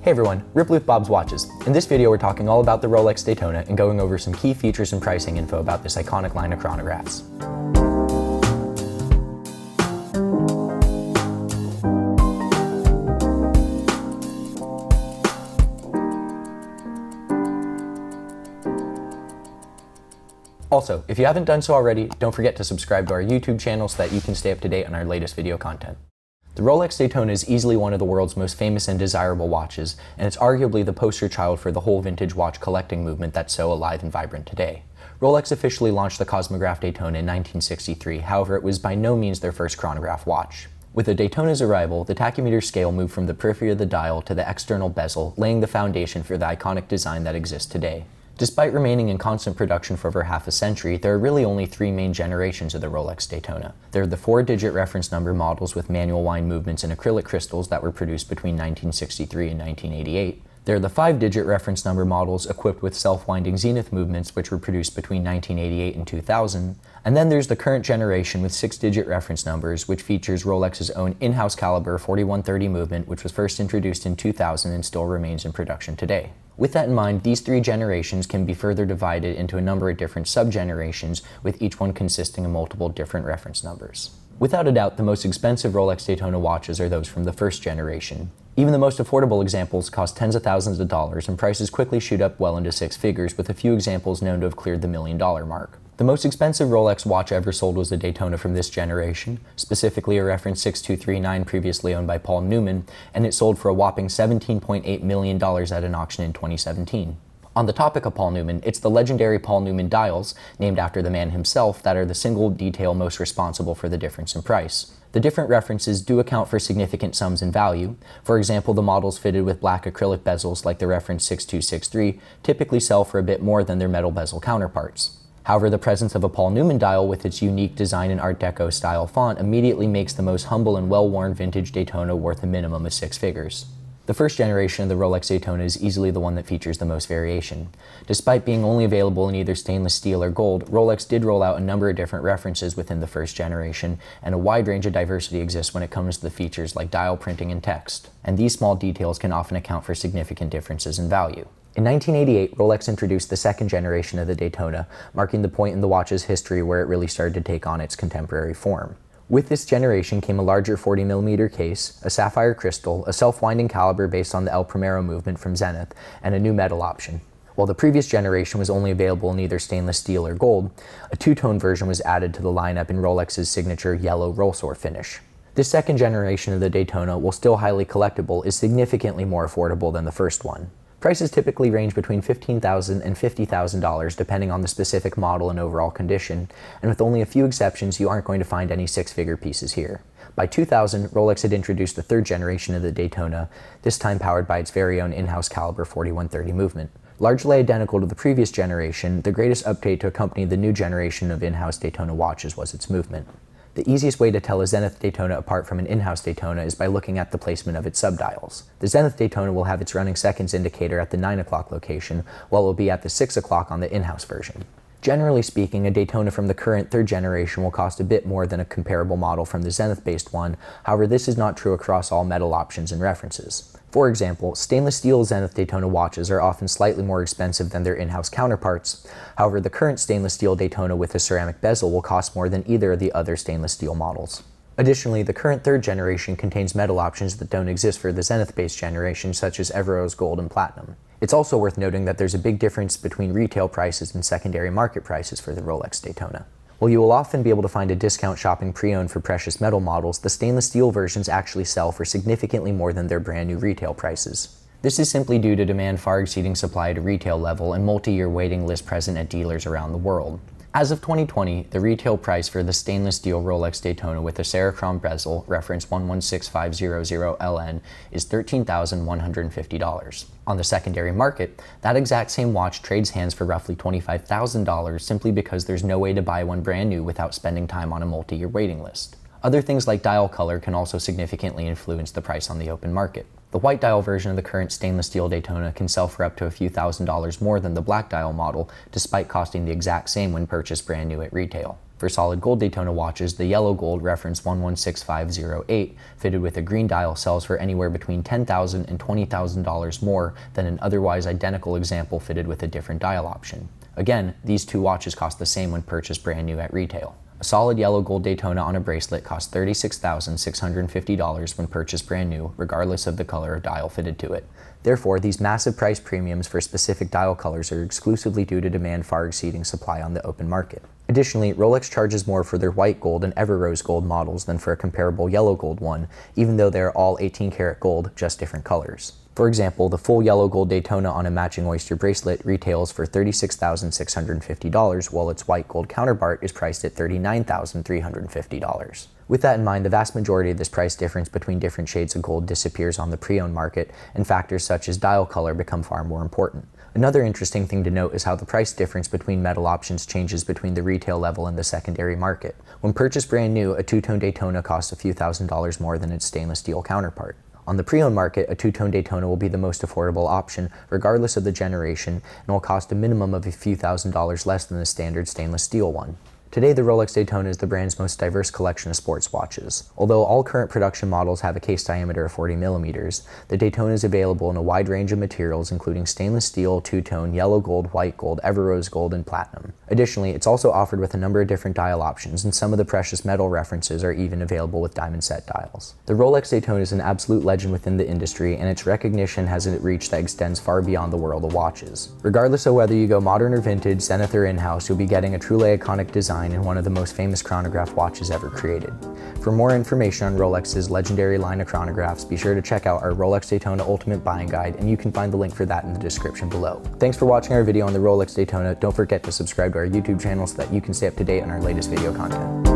Hey everyone, Ripley with Bob's Watches. In this video we're talking all about the Rolex Daytona and going over some key features and pricing info about this iconic line of chronographs. Also, if you haven't done so already, don't forget to subscribe to our YouTube channel so that you can stay up to date on our latest video content. The Rolex Daytona is easily one of the world's most famous and desirable watches, and it's arguably the poster child for the whole vintage watch collecting movement that's so alive and vibrant today. Rolex officially launched the Cosmograph Daytona in 1963, however it was by no means their first chronograph watch. With the Daytona's arrival, the tachymeter scale moved from the periphery of the dial to the external bezel, laying the foundation for the iconic design that exists today. Despite remaining in constant production for over half a century, there are really only three main generations of the Rolex Daytona. There are the 4-digit reference number models with manual wind movements and acrylic crystals that were produced between 1963 and 1988. There are the 5-digit reference number models equipped with self-winding zenith movements which were produced between 1988 and 2000. And then there's the current generation with 6-digit reference numbers, which features Rolex's own in-house caliber 4130 movement, which was first introduced in 2000 and still remains in production today. With that in mind, these three generations can be further divided into a number of different sub-generations, with each one consisting of multiple different reference numbers. Without a doubt, the most expensive Rolex Daytona watches are those from the first generation. Even the most affordable examples cost tens of thousands of dollars, and prices quickly shoot up well into six figures, with a few examples known to have cleared the $1 million mark. The most expensive Rolex watch ever sold was the Daytona from this generation, specifically a reference 6239 previously owned by Paul Newman, and it sold for a whopping $17.8 million at an auction in 2017. On the topic of Paul Newman, it's the legendary Paul Newman dials, named after the man himself, that are the single detail most responsible for the difference in price. The different references do account for significant sums in value. For example, the models fitted with black acrylic bezels like the reference 6263 typically sell for a bit more than their metal bezel counterparts. However, the presence of a Paul Newman dial with its unique design and Art Deco style font immediately makes the most humble and well-worn vintage Daytona worth a minimum of six figures. The first generation of the Rolex Daytona is easily the one that features the most variation. Despite being only available in either stainless steel or gold, Rolex did roll out a number of different references within the first generation, and a wide range of diversity exists when it comes to the features like dial printing and text. And these small details can often account for significant differences in value. In 1988, Rolex introduced the second generation of the Daytona, marking the point in the watch's history where it really started to take on its contemporary form. With this generation came a larger 40mm case, a sapphire crystal, a self-winding caliber based on the El Primero movement from Zenith, and a new metal option. While the previous generation was only available in either stainless steel or gold, a two-tone version was added to the lineup in Rolex's signature yellow Rollsor finish. This second generation of the Daytona, while still highly collectible, is significantly more affordable than the first one. Prices typically range between $15,000 and $50,000 depending on the specific model and overall condition, and with only a few exceptions you aren't going to find any six-figure pieces here. By 2000, Rolex had introduced the third generation of the Daytona, this time powered by its very own in-house caliber 4130 movement. Largely identical to the previous generation, the greatest update to accompany the new generation of in-house Daytona watches was its movement. The easiest way to tell a Zenith Daytona apart from an in-house Daytona is by looking at the placement of its subdials. The Zenith Daytona will have its running seconds indicator at the 9 o'clock location, while it will be at the 6 o'clock on the in-house version. Generally speaking, a Daytona from the current third generation will cost a bit more than a comparable model from the Zenith-based one, however this is not true across all metal options and references. For example, stainless steel Zenith Daytona watches are often slightly more expensive than their in-house counterparts. However, the current stainless steel Daytona with a ceramic bezel will cost more than either of the other stainless steel models. Additionally, the current third generation contains metal options that don't exist for the Zenith-based generation, such as Evrose Gold and Platinum. It's also worth noting that there's a big difference between retail prices and secondary market prices for the Rolex Daytona. While you will often be able to find a discount shopping pre-owned for precious metal models, the stainless steel versions actually sell for significantly more than their brand new retail prices. This is simply due to demand far exceeding supply at a retail level and multi-year waiting lists present at dealers around the world. As of 2020, the retail price for the stainless steel Rolex Daytona with a Cerachrom bezel, reference 116500LN, is $13,150. On the secondary market, that exact same watch trades hands for roughly $25,000 simply because there's no way to buy one brand new without spending time on a multi-year waiting list. Other things like dial color can also significantly influence the price on the open market. The white dial version of the current stainless steel Daytona can sell for up to a few $1,000s more than the black dial model, despite costing the exact same when purchased brand new at retail. For solid gold Daytona watches, the yellow gold reference 116508 fitted with a green dial sells for anywhere between $10,000 and $20,000 more than an otherwise identical example fitted with a different dial option. Again, these two watches cost the same when purchased brand new at retail. A solid yellow gold Daytona on a bracelet costs $36,650 when purchased brand new, regardless of the color or dial fitted to it. Therefore, these massive price premiums for specific dial colors are exclusively due to demand far exceeding supply on the open market. Additionally, Rolex charges more for their white gold and Ever-Rose gold models than for a comparable yellow gold one, even though they are all 18 karat gold, just different colors. For example, the full yellow gold Daytona on a matching oyster bracelet retails for $36,650, while its white gold counterpart is priced at $39,350. With that in mind, the vast majority of this price difference between different shades of gold disappears on the pre-owned market, and factors such as dial color become far more important. Another interesting thing to note is how the price difference between metal options changes between the retail level and the secondary market. When purchased brand new, a two-tone Daytona costs a few $1,000s more than its stainless steel counterpart. On the pre-owned market, a two-tone Daytona will be the most affordable option, regardless of the generation, and will cost a minimum of a few $1,000s less than the standard stainless steel one. Today, the Rolex Daytona is the brand's most diverse collection of sports watches. Although all current production models have a case diameter of 40 millimeters, the Daytona is available in a wide range of materials including stainless steel, two-tone, yellow gold, white gold, Ever-Rose gold, and platinum. Additionally, it's also offered with a number of different dial options, and some of the precious metal references are even available with diamond set dials. The Rolex Daytona is an absolute legend within the industry, and its recognition has a reach that extends far beyond the world of watches. Regardless of whether you go modern or vintage, Zenith or in-house, you'll be getting a truly iconic design and one of the most famous chronograph watches ever created. For more information on Rolex's legendary line of chronographs, be sure to check out our Rolex Daytona Ultimate Buying Guide, and you can find the link for that in the description below. Thanks for watching our video on the Rolex Daytona. Don't forget to subscribe to our YouTube channel so that you can stay up to date on our latest video content.